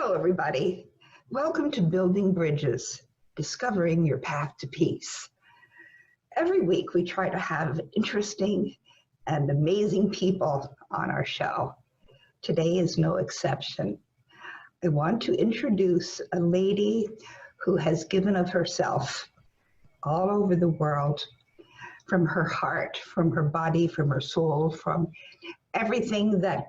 Hello, everybody. Welcome to Building Bridges, Discovering Your Path to Peace. Every week we try to have interesting and amazing people on our show. Today is no exception. I want to introduce a lady who has given of herself all over the world, from her heart, from her body, from her soul, from everything that,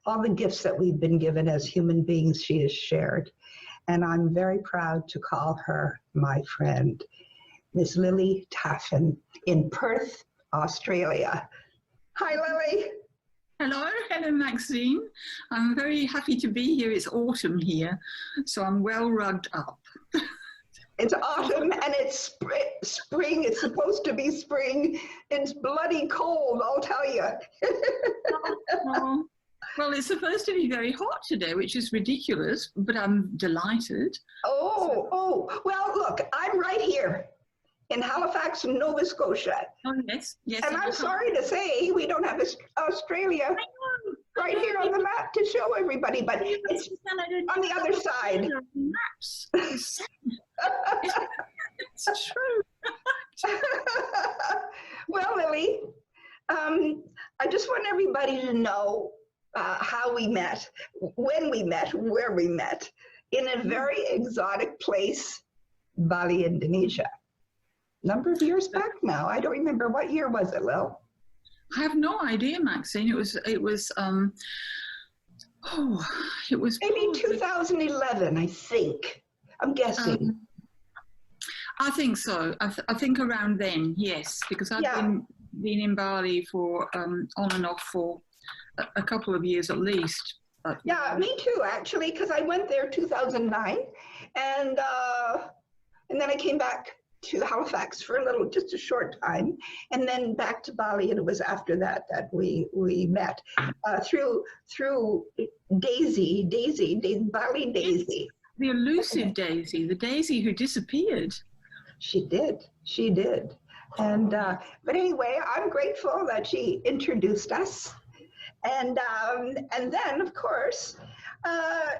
all the gifts that we've been given as human beings, she has shared. And I'm very proud to call her my friend, Miss Lelle Taffyn in Perth, Australia. Hi, Lelle. Hello, Maxine. I'm very happy to be here. It's autumn here, so I'm well rugged up. It's autumn and it's spring. It's supposed to be spring. It's bloody cold, I'll tell you. Well, it's supposed to be very hot today, which is ridiculous, but I'm delighted. Well, look, I'm right here in Halifax, Nova Scotia. Oh, yes. And I'm sorry to say we don't have Australia right here on the map to show everybody, but it's on the other side. Maps. It's true. Well, Lelle, I just want everybody to know how we met, when we met, where we met, in a very exotic place, Bali, Indonesia. Number of years back now. I don't remember. What year was it, Lil? I have no idea, Maxine. It was maybe 2011, I think. I'm guessing. I think so. I think around then, yes, because I've been in Bali for on and off for a couple of years at least. Yeah, me too, actually, because I went there 2009, and then I came back to Halifax for just a short time, and then back to Bali, and it was after that that we met through Daisy, Bali Daisy. The elusive Daisy, the Daisy who disappeared. She did. And but anyway, I'm grateful that she introduced us. And then, of course,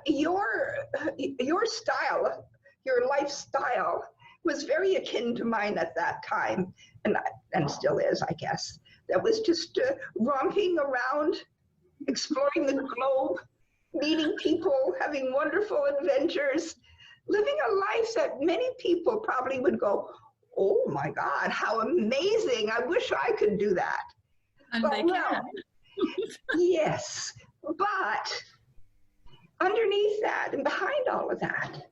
your style, your lifestyle was very akin to mine at that time, and still is, I guess. That was just romping around, exploring the globe, meeting people, having wonderful adventures, living a life that many people probably would go, oh my God, how amazing. I wish I could do that. And they can. Yes, but underneath that and behind all of that,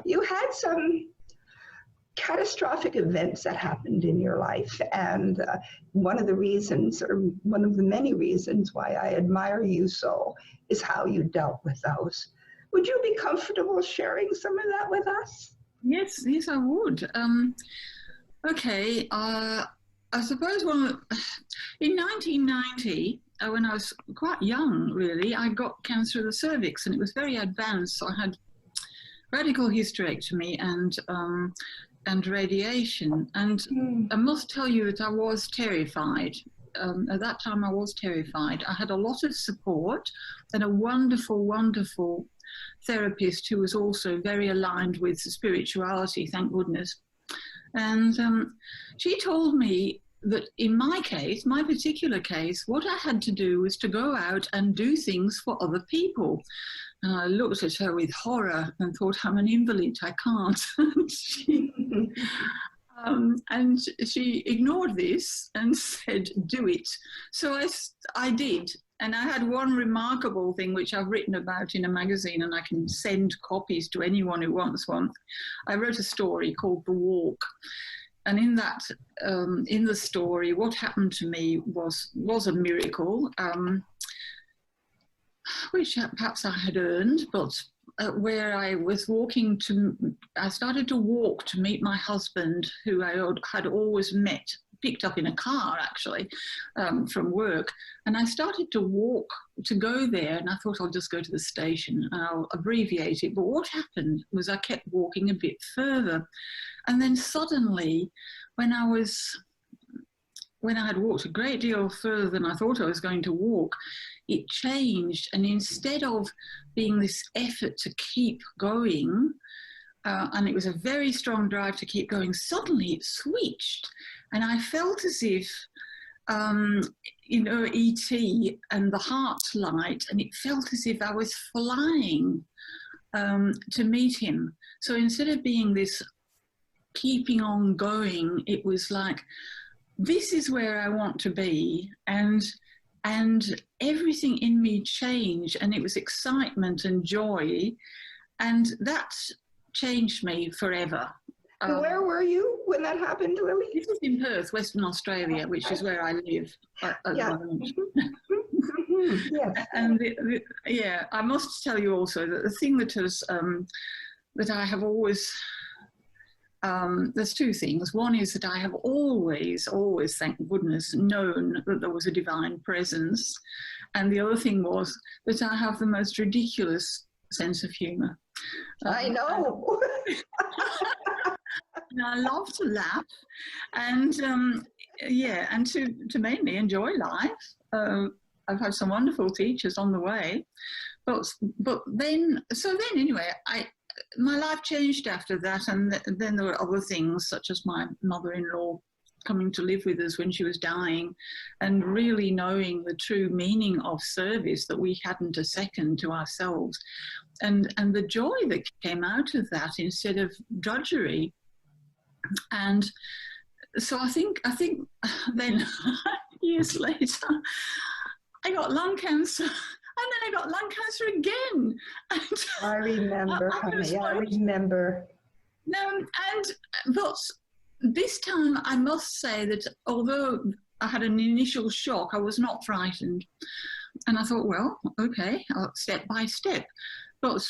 you had some catastrophic events that happened in your life. And one of the reasons, or one of the many reasons why I admire you so, is how you dealt with those. Would you be comfortable sharing some of that with us? Yes, I would. Okay, I suppose in 1990, when I was quite young, really, I got cancer of the cervix, and it was very advanced. So I had radical hysterectomy and radiation. And I must tell you that I was terrified. At that time, I was terrified. I had a lot of support and a wonderful, wonderful therapist who was also very aligned with spirituality, thank goodness. And she told me that in my case, my particular case, what I had to do was to go out and do things for other people. And I looked at her with horror and thought, I'm an invalid, I can't. And she ignored this and said, do it. So I did. And I had one remarkable thing which I've written about in a magazine, and I can send copies to anyone who wants one. I wrote a story called The Walk. And in that, in the story, what happened to me was a miracle, which perhaps I had earned, but where I was I started to walk to meet my husband, who I had always met, picked up in a car actually, from work. And I started to walk to go there, and I thought I'll just go to the station and I'll abbreviate it. But what happened was I kept walking a bit further. And then suddenly, when I was when I had walked a great deal further than I thought I was going to walk, it changed. And instead of being this effort to keep going, and it was a very strong drive to keep going, suddenly it switched. And I felt as if, E.T. and the heart light, and it felt as if I was flying to meet him. So instead of being this keeping on going, it was like, this is where I want to be. And everything in me changed, and it was excitement and joy. And that changed me forever. And where were you when that happened, Lily? This is in Perth, Western Australia, which is where I live at the moment. Yes. And I must tell you also that the thing that has that I have always there's two things. One is that I have always, thank goodness, known that there was a divine presence, and the other thing was that I have the most ridiculous sense of humour. I know. And I love to laugh, and and to mainly enjoy life. I've had some wonderful teachers on the way, but then anyway, my life changed after that, and then there were other things such as my mother-in-law coming to live with us when she was dying, and really knowing the true meaning of service, that we hadn't a second to ourselves, and the joy that came out of that instead of drudgery. And so I think then years later I got lung cancer, and then I got lung cancer again. And I remember, honey, I remember. But this time I must say that although I had an initial shock, I was not frightened. And I thought, well, okay, step by step. But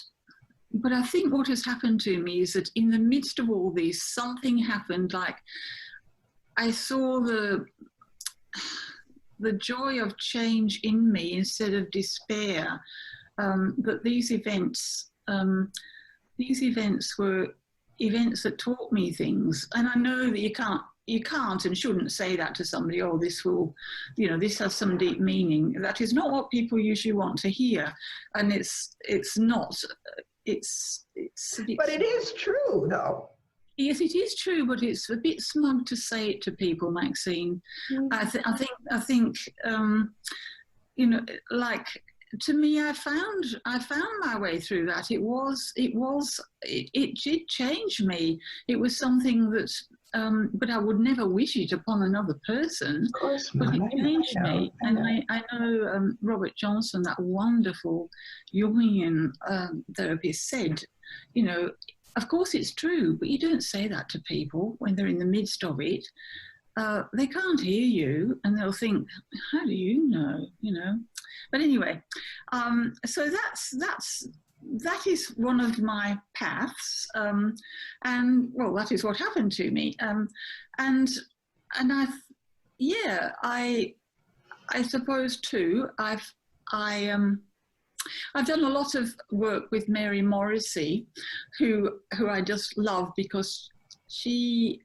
I think what has happened to me is that in the midst of all this, something happened. Like I saw the joy of change in me instead of despair. That these events were events that taught me things. And I know that you can't and shouldn't say that to somebody, oh, this will, this has some deep meaning. That is not what people usually want to hear. And it's not. But it is true, though. Yes, it is true, but it's a bit smug to say it to people, Maxine. Mm-hmm. I think like, to me, I found my way through that. It did change me. It was something that, but I would never wish it upon another person. Of course not. But it changed me. I know. And I know Robert Johnson, that wonderful Jungian therapist, said, of course it's true, but you don't say that to people when they're in the midst of it. They can't hear you, and they'll think, how do you know, But anyway, so that is one of my paths, and well, that is what happened to me, and I suppose too, I've done a lot of work with Mary Morrissey, who I just love, because she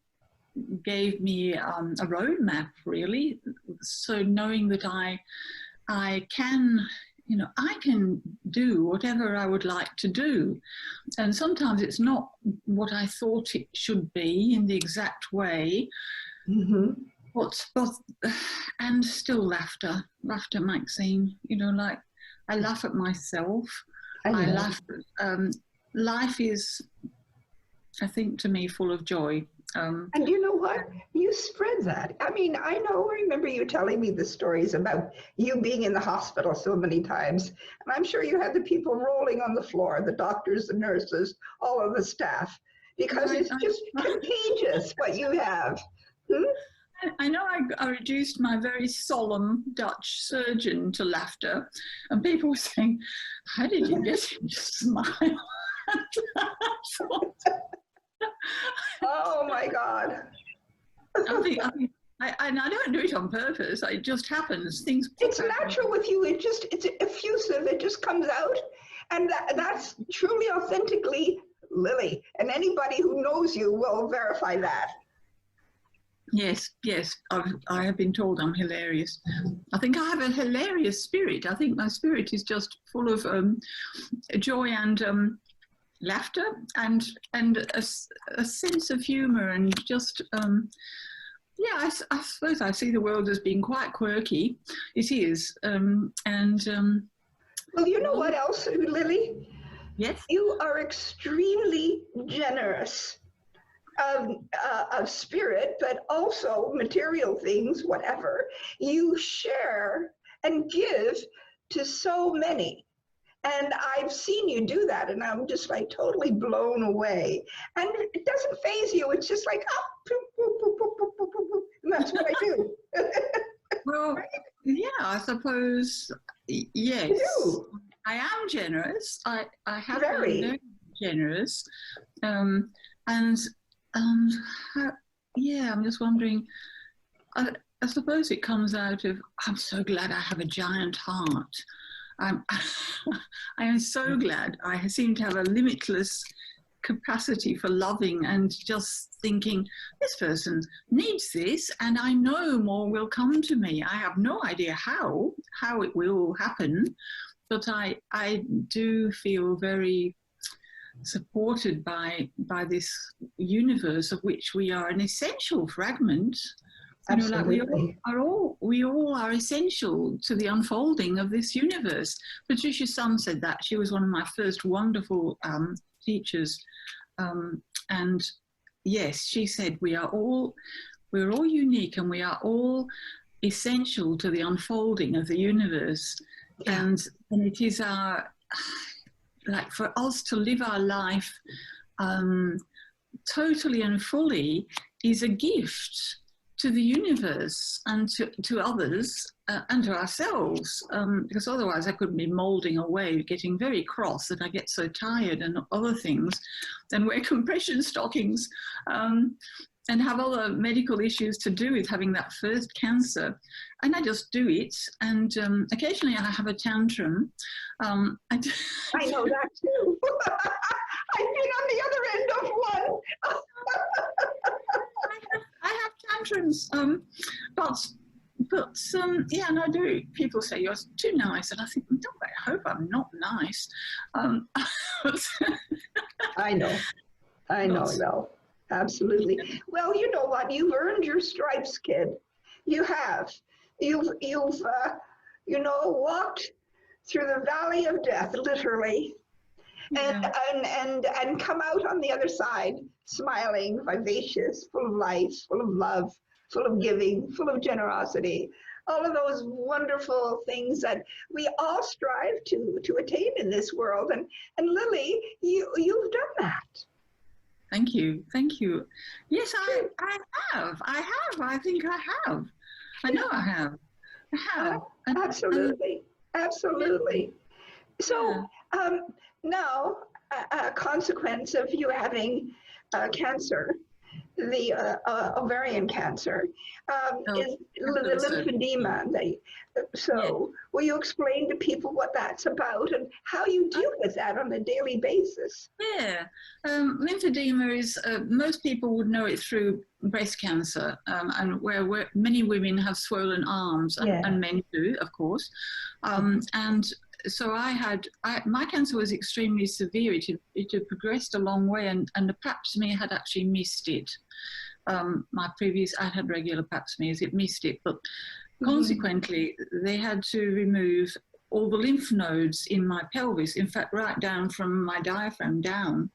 gave me a roadmap, really. So knowing that I can do whatever I would like to do. And sometimes it's not what I thought it should be in the exact way. Mm-hmm. But and still laughter, Maxine, like I laugh at myself. I laugh. Life is, I think, to me, full of joy. And you know what? You spread that. I mean, I remember you telling me the stories about you being in the hospital so many times. And I'm sure you had the people rolling on the floor, the doctors, the nurses, all of the staff, because it's just contagious what you have. I know I reduced my very solemn Dutch surgeon to laughter, and people were saying, how did you get him to smile? Oh my God! I don't do it on purpose. It just happens. Things. It's natural with you. It's effusive. It just comes out, and that's truly, authentically Lily. And anybody who knows you will verify that. Yes, yes, I have been told I'm hilarious. I think I have a hilarious spirit. I think my spirit is just full of joy and laughter and a sense of humour and just yeah. I suppose I see the world as being quite quirky. It is, Well, you know what else, Lily? yes, You are extremely generous of spirit, but also material things, whatever. You share and give to so many. And I've seen you do that, and I'm just like totally blown away. And it doesn't faze you. It's just like, oh, poop, poop, poop, poop, poop, poop, poop, poop. And that's what I do. well, yeah, I suppose yes. You do. I am generous. I have Very. been very generous, and how, yeah, I'm just wondering. I suppose it comes out of I'm so glad I have a giant heart. I'm, I am so glad I seem to have a limitless capacity for loving and just thinking this person needs this, and I know more will come to me. I have no idea how it will happen, but I do feel very supported by this universe of which we are an essential fragment. You know, like we all are essential to the unfolding of this universe. Patricia Sun said that. She was one of my first wonderful teachers, and yes, she said we're all unique and we are all essential to the unfolding of the universe, and it is our like for us to live our life totally and fully is a gift to the universe and to others and to ourselves, because otherwise I could be moulding away, getting very cross that I get so tired and other things, and wear compression stockings and have other medical issues to do with having that first cancer. And I just do it, and occasionally I have a tantrum. I know that too. I've been on the other end of one. I have tantrums, but yeah, and I do. People say you're too nice, and I think, no, I hope I'm not nice. I know, no, absolutely. Well, you know what? You've earned your stripes, kid. You have. You've walked through the valley of death, literally, and come out on the other side smiling, vivacious, full of life, full of love, full of giving, full of generosity, all of those wonderful things that we all strive to attain in this world. And Lily, you've done that. Thank you. Yes, I have. I think I have. I know I have. Absolutely. So now, a consequence of you having cancer, the ovarian cancer, is lymphedema. Will you explain to people what that's about and how you deal with that on a daily basis? Yeah, lymphedema is, most people would know it through breast cancer, and where many women have swollen arms, and men do, of course. And so my cancer was extremely severe. It had progressed a long way, and the pap smear had actually missed it. I had regular pap smears, it missed it, but consequently, they had to remove all the lymph nodes in my pelvis, in fact, right down from my diaphragm down.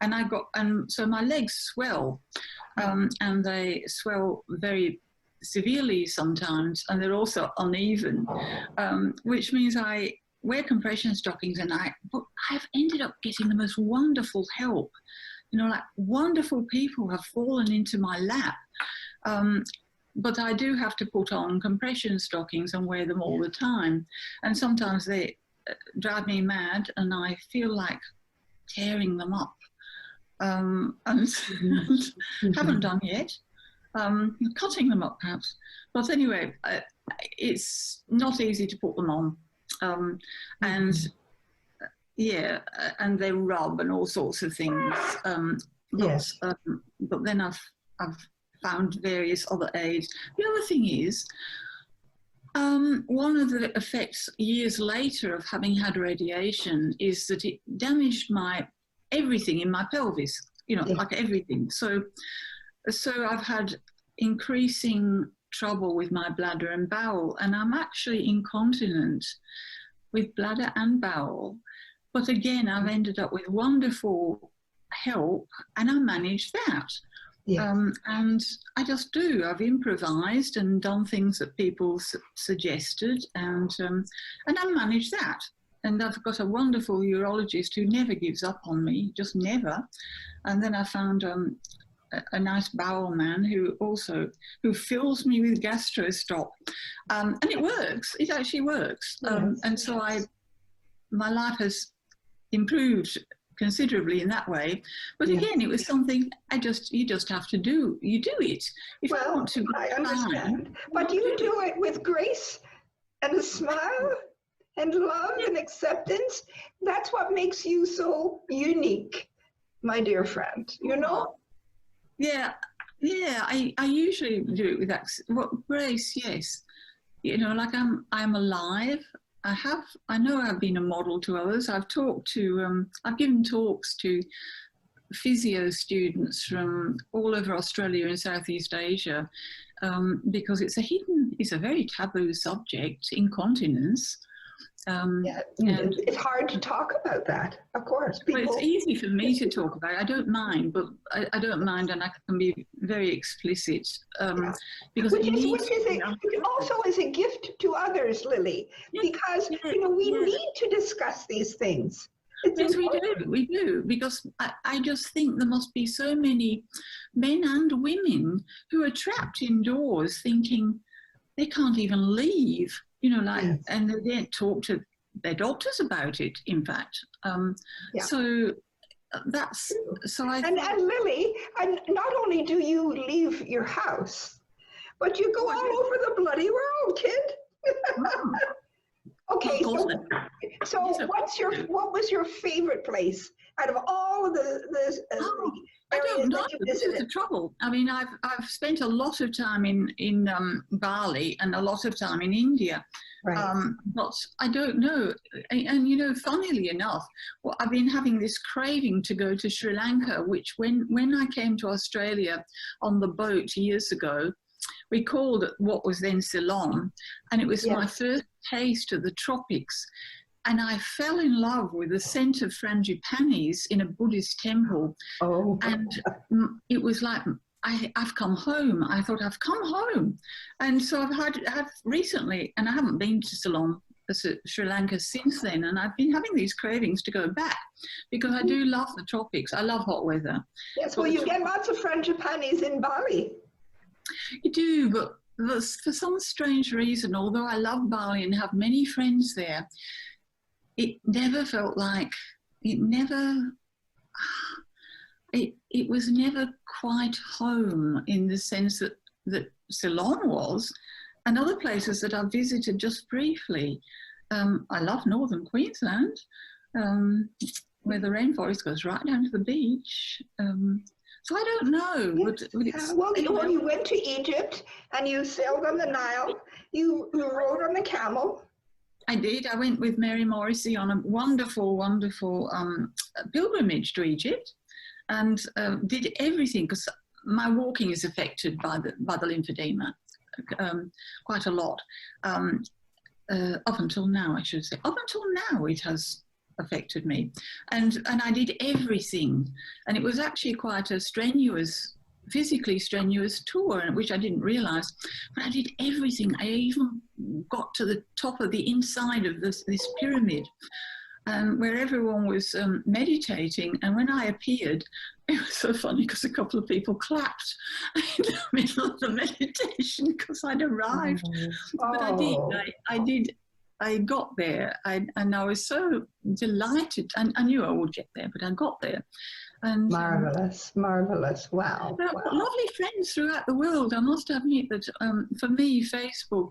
And so my legs swell, and they swell very severely sometimes, and they're also uneven, which means I wear compression stockings, and I've ended up getting the most wonderful help. You know, like wonderful people have fallen into my lap. But I do have to put on compression stockings and wear them all the time. And sometimes they drive me mad, and I feel like tearing them up. And haven't done yet. Cutting them up, perhaps. But anyway, it's not easy to put them on. And and they rub and all sorts of things. But then I've found various other aids. The other thing is, one of the effects years later of having had radiation is that it damaged everything in my pelvis, like everything. So I've had increasing trouble with my bladder and bowel, and I'm actually incontinent with bladder and bowel. But again, I've ended up with wonderful help, and I manage that. Yes. And I just do. I've improvised and done things that people suggested, and I manage that. And I've got a wonderful urologist who never gives up on me, just never. And then I found a nice bowel man who fills me with gastrostop, and it works. It actually works. Yes. And so my life has improved considerably in that way. But again, it was something you just have to do. You do it. If I want to be I understand. But you do it with grace and a smile and love and acceptance. That's what makes you so unique, my dear friend, Yeah, I usually do it with grace, yes. Like I'm alive. I know I've been a model to others. I've given talks to physio students from all over Australia and Southeast Asia, because it's a very taboo subject, incontinence. And it's hard to talk about that, of course. Well, it's easy for me to talk about it. I don't mind, but I don't mind, and I can be very explicit. Because which also is a gift to others, Lily, because we need to discuss these things. Yes, we do, because I just think there must be so many men and women who are trapped indoors thinking they can't even leave. And they don't talk to their doctors about it, in fact. So that's, And Lily, and not only do you leave your house, but you go all over the bloody world, kid. Okay, so what was your favorite place out of all of the I don't know. This is the trouble. I mean, I've spent a lot of time in Bali and a lot of time in India, right. But I don't know. And funnily enough, I've been having this craving to go to Sri Lanka, which when I came to Australia on the boat years ago, we called it what was then Ceylon, and it was my first taste of the tropics. And I fell in love with the scent of frangipanis in a Buddhist temple. Oh. And it was like, I've come home. I thought, I've come home. And so I've recently, and I haven't been to Ceylon, Sri Lanka since then, and I've been having these cravings to go back because I do love the tropics. I love hot weather. Yes, well, you get lots of frangipanis in Bali. You do, but for some strange reason, although I love Bali and have many friends there, it never felt like, it was never quite home in the sense that Ceylon was, and other places that I've visited just briefly. I love northern Queensland, where the rainforest goes right down to the beach. So I don't know. Yes. Well, you went to Egypt and you sailed on the Nile. You rode on the camel. I did. I went with Mary Morrissey on a wonderful, wonderful pilgrimage to Egypt, and did everything because my walking is affected by the lymphedema quite a lot. Up until now, I should say. Up until now, it has affected me, and I did everything, and it was actually quite a physically strenuous tour, which I didn't realise, but I did everything. I even got to the top of the inside of this pyramid, where everyone was meditating, and when I appeared, it was so funny because a couple of people clapped in the middle of the meditation because I'd arrived. But I did. I got there, and I was so delighted. And I knew I would get there, but I got there. And marvelous. Wow. Lovely friends throughout the world. I must admit that for me, Facebook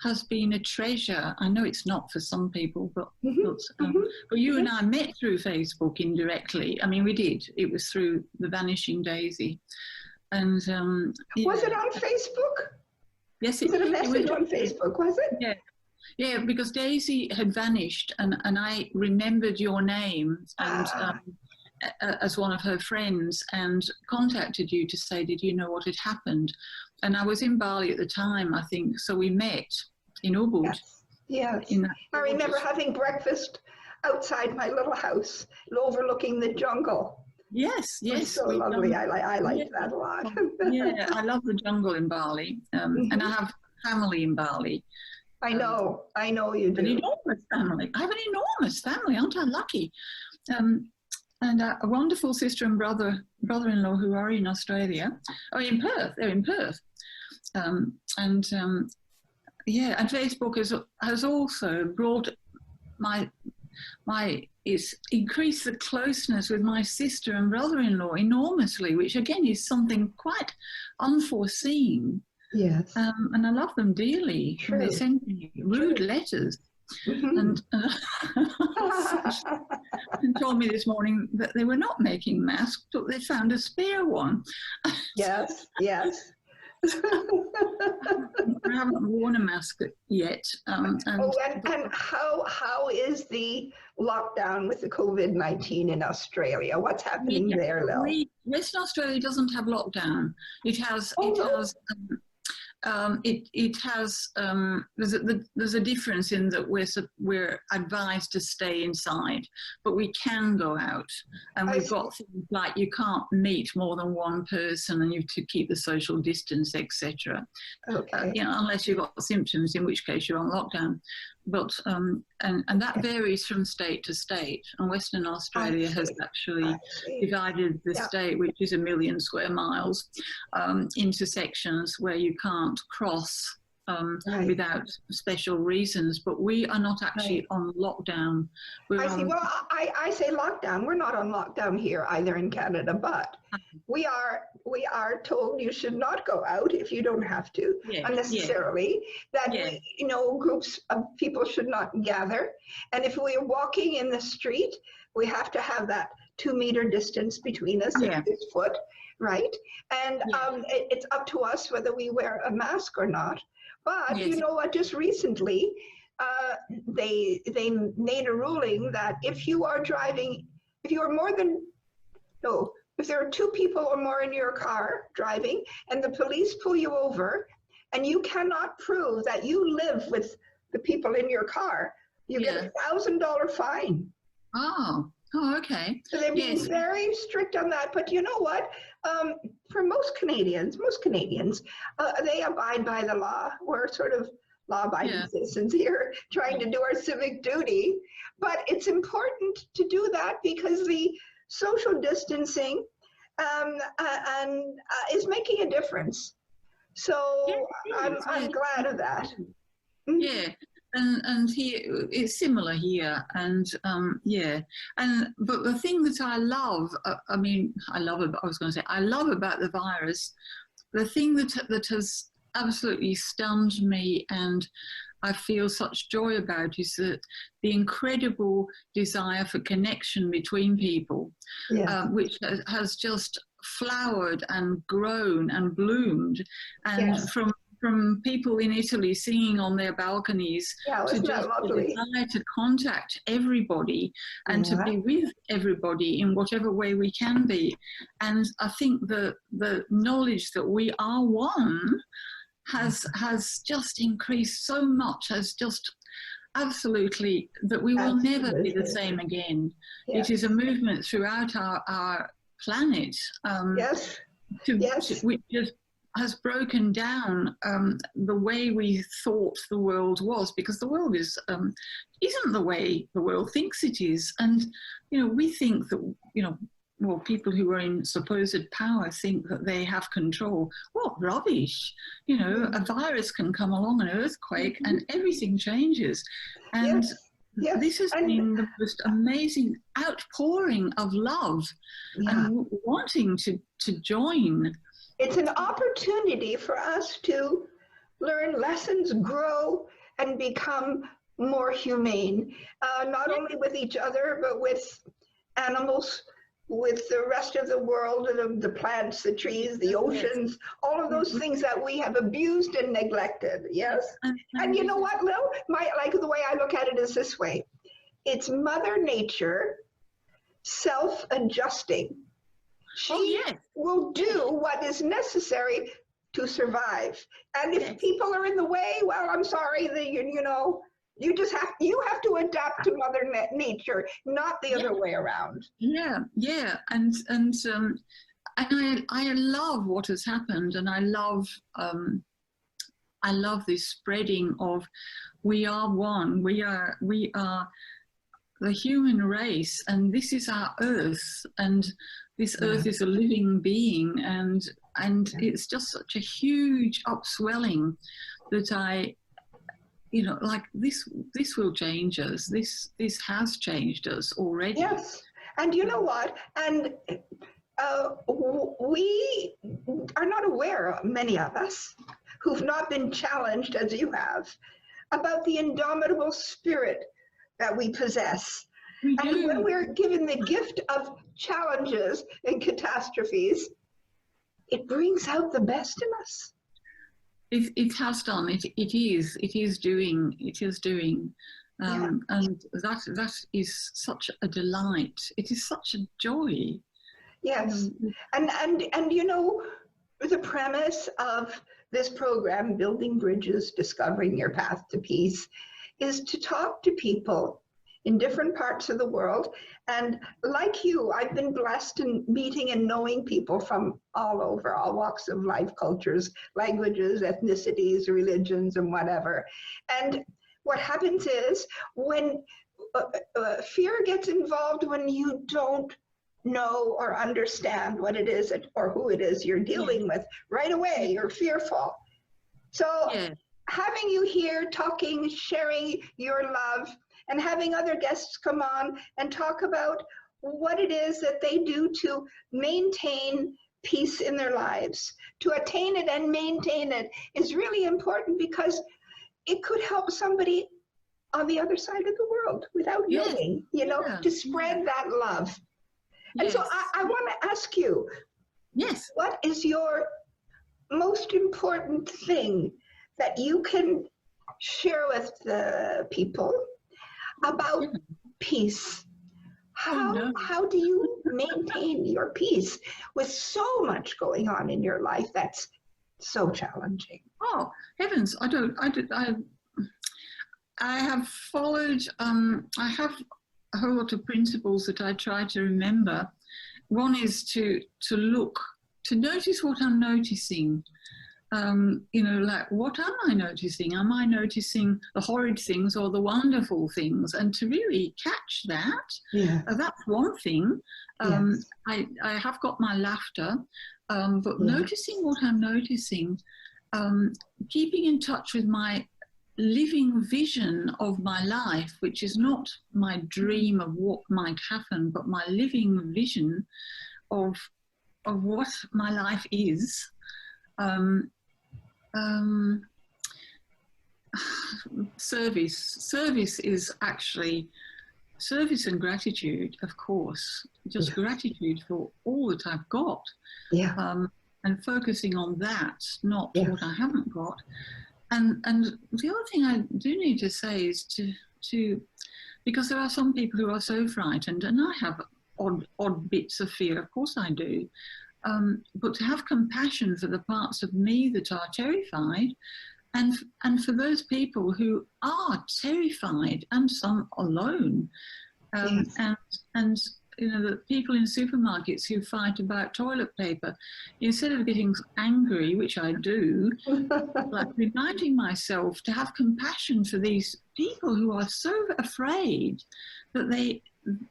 has been a treasure. I know it's not for some people, but you and I met through Facebook indirectly. I mean, we did. It was through The Vanishing Daisy. And Was it on Facebook? yes, Was it a message was on Facebook? Was it? Yeah. Yeah, because Daisy had vanished, and I remembered your name and as one of her friends, and contacted you to say, did you know what had happened? And I was in Bali at the time, I think, so we met in Ubud. Yes. Yes. In that I remember having breakfast outside my little house, overlooking the jungle. Yes, yes. It was so lovely. I liked that a lot. Yeah, I love the jungle in Bali, and I have family in Bali. I know you do. An enormous family. I have an enormous family. Aren't I lucky? And a wonderful sister and brother-in-law who are in Australia. Oh, in Perth. They're in Perth. And Facebook has also brought it's increased the closeness with my sister and brother-in-law enormously, which again is something quite unforeseen. Yes. And I love them dearly. True. They send me rude letters. And told me this morning that they were not making masks, but they found a spare one. Yes, yes. I haven't worn a mask yet. And how is the lockdown with the COVID-19 in Australia? What's happening there, Lelle? Western Australia doesn't have lockdown. It has. There's a difference in that we're advised to stay inside, but we can go out, and we've got things like you can't meet more than one person, and you have to keep the social distance, etc. Okay. Unless you've got symptoms, in which case you're on lockdown. But and that varies from state to state. And Western Australia has actually divided the state, which is 1 million square miles, into sections where you can't cross without special reasons. But we are not actually on lockdown. Well, I say lockdown. We're not on lockdown here either in Canada, but we are told you should not go out if you don't have to unnecessarily. That groups of people should not gather, and if we are walking in the street, we have to have that 2-meter distance between us at 6 foot, right? And it's up to us whether we wear a mask or not. But you know what? Just recently, they made a ruling that if you are driving, if there are 2 people or more in your car driving, and the police pull you over, and you cannot prove that you live with the people in your car, you get a $1,000 fine. Oh, okay. So they're being very strict on that. But you know what? For most Canadians, they abide by the law. We're sort of law-abiding citizens here, trying to do our civic duty. But it's important to do that because the social distancing is making a difference. So I'm glad of that. Yeah. And here it's similar here, and but the thing that I love, I love about the virus, the thing that has absolutely stunned me and I feel such joy about is that the incredible desire for connection between people, which has just flowered and grown and bloomed, and from people in Italy singing on their balconies to just the desire to contact everybody and to be with everybody in whatever way we can be. And I think the knowledge that we are one has just increased so much, has just absolutely, that we will never be the same again. It is a movement throughout our planet, which has broken down the way we thought the world was, because the world isn't the way the world thinks it is. And, we think that, people who are in supposed power think that they have control. What rubbish! A virus can come along, an earthquake, and everything changes. And this has been the most amazing outpouring of love and wanting to join. It's an opportunity for us to learn lessons, grow, and become more humane, not only with each other, but with animals, with the rest of the world, and the plants, the trees, the oceans, all of those things that we have abused and neglected. Yes. And you know what, Lil? Like the way I look at it is this way. It's Mother Nature self-adjusting. She will do what is necessary to survive. And if people are in the way, well, I'm sorry, you know, you have to adapt to Mother Nature, not the other way around. Yeah, and I love what has happened, and I love this spreading of we are one, we are the human race, and this is our Earth, and this Earth is a living being, and it's just such a huge upswelling that you know, like this will change us. This has changed us already. Yes, and you know what? And we are not aware, many of us, who've not been challenged as you have, about the indomitable spirit that we possess. And when we're given the gift of challenges and catastrophes, it brings out the best in us. It has done. It is doing. And that is such a delight. It is such a joy. Yes, and you know, the premise of this program, Building Bridges, Discovering Your Path to Peace, is to talk to people in different parts of the world. And like you, I've been blessed in meeting and knowing people from all over, all walks of life, cultures, languages, ethnicities, religions, and whatever. And what happens is when fear gets involved, when you don't know or understand what it is or who it is you're dealing with, right away you're fearful. So having you here talking, sharing your love, and having other guests come on and talk about what it is that they do to maintain peace in their lives, to attain it and maintain it, is really important, because it could help somebody on the other side of the world without knowing, you know, to spread that love. And so I want to ask you, what is your most important thing that you can share with the people about peace? How do you maintain your peace with so much going on in your life that's so challenging? Oh heavens! I have followed. I have a whole lot of principles that I try to remember. One is to notice what I'm noticing. You know, like, what am I noticing? Am I noticing the horrid things or the wonderful things? And to really catch that, that's one thing. I have got my laughter, but noticing what I'm noticing, keeping in touch with my living vision of my life, which is not my dream of what might happen, but my living vision of what my life is. Service is actually service and gratitude, of course, just gratitude for all that I've got, and focusing on that, not what I haven't got. And the other thing I do need to say is to because there are some people who are so frightened, and I have odd bits of fear, of course I do, but to have compassion for the parts of me that are terrified, and for those people who are terrified, and some alone, and you know, the people in supermarkets who fight about toilet paper, instead of getting angry, which I do, like reminding myself to have compassion for these people who are so afraid that they,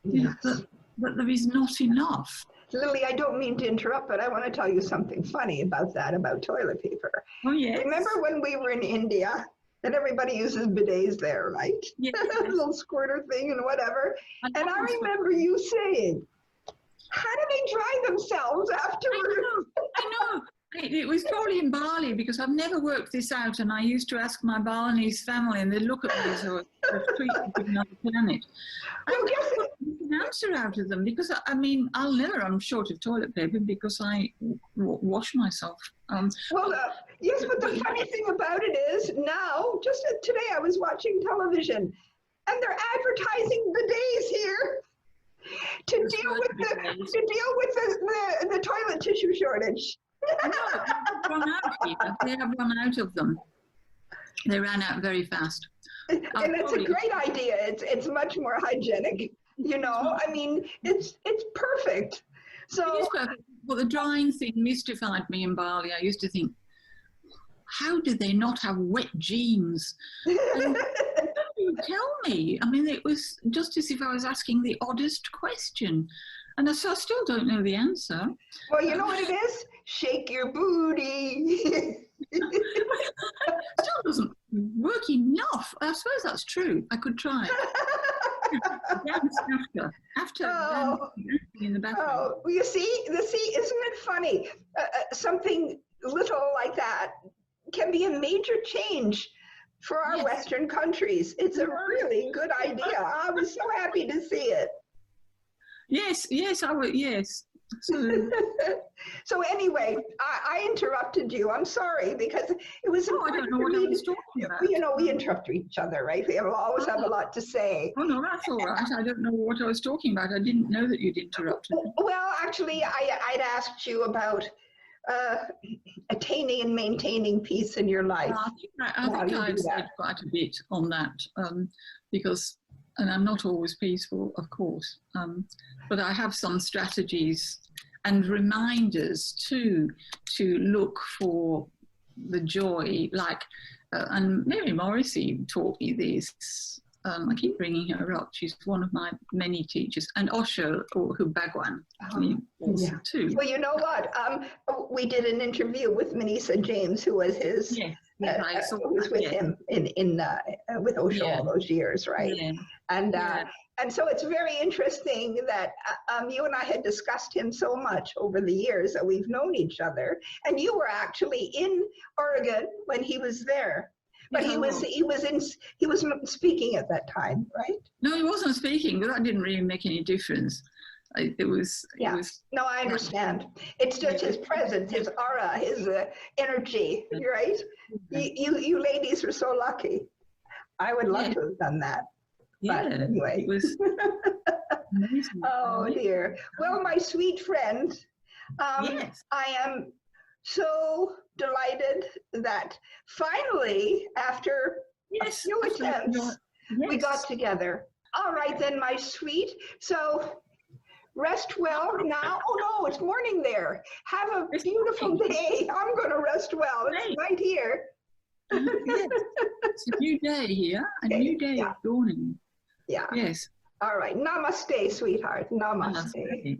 you know, that there is not enough. Lily, I don't mean to interrupt, but I want to tell you something funny about that, about toilet paper. Oh, yes. Remember when we were in India, and everybody uses bidets there, right? Yes. Little squirter thing and whatever. And I remember you saying, how do they dry themselves afterwards? I know. It was probably in Bali, because I've never worked this out, and I used to ask my Balinese family, and they'd look at me as though I was treated with another planet. Well, an answer out of them because, I mean, I'll never, I'm short of toilet paper because I wash myself. Well, yes, but the funny thing about it is now, just today I was watching television and they're advertising the days here to deal with the toilet tissue shortage. No, they've run out here. They have run out of them. They ran out very fast. And it's a great idea. It's much more hygienic. You know, I mean, it's perfect. So it is perfect. Well, the drying thing mystified me in Bali. I used to think, how do they not have wet jeans? And you tell me. I mean, it was just as if I was asking the oddest question. And I still don't know the answer. Well, you know what it is? Shake your booty. Still doesn't work enough. I suppose that's true. I could try. Dance after dancing in the bathroom. Oh, you see, isn't it funny? Something little like that can be a major change for our Western countries. It's a really good idea. I was so happy to see it. Yes, I would. Yes. So anyway, I interrupted you. I'm sorry because it was. I don't know what I was talking about. You know, we interrupt each other, right? We always have a lot to say. Oh no, that's all right. I don't know what I was talking about. I didn't know that you'd interrupted. Well, actually, I'd asked you about attaining and maintaining peace in your life. I think I've said quite a bit on that because. And I'm not always peaceful, of course, but I have some strategies and reminders too to look for the joy. Like, and Mary Morrissey taught me this. I keep bringing her up. She's one of my many teachers, and Osho, who Bhagwan, too. Well, you know what? We did an interview with Manisa James, who was his. Yes. Who was with him with Osho all those years, right? Yeah. And so it's very interesting that you and I had discussed him so much over the years that we've known each other. And you were actually in Oregon when he was there, but he was speaking at that time, right? No, he wasn't speaking, but that didn't really make any difference. It was. No, I understand. It's just his presence, his aura, his energy, right? You ladies are so lucky. I would love to have done that. But anyway. It was amazing. Oh dear. Well, my sweet friend, I am so delighted that finally, after a few attempts, we got together. All right then, my sweet. So rest well now. Oh no, it's morning there. Have a beautiful day. I'm going to rest well. It's right here. It's a new day here. A new day is dawning. Yeah. Yes. All right. Namaste, sweetheart. Namaste.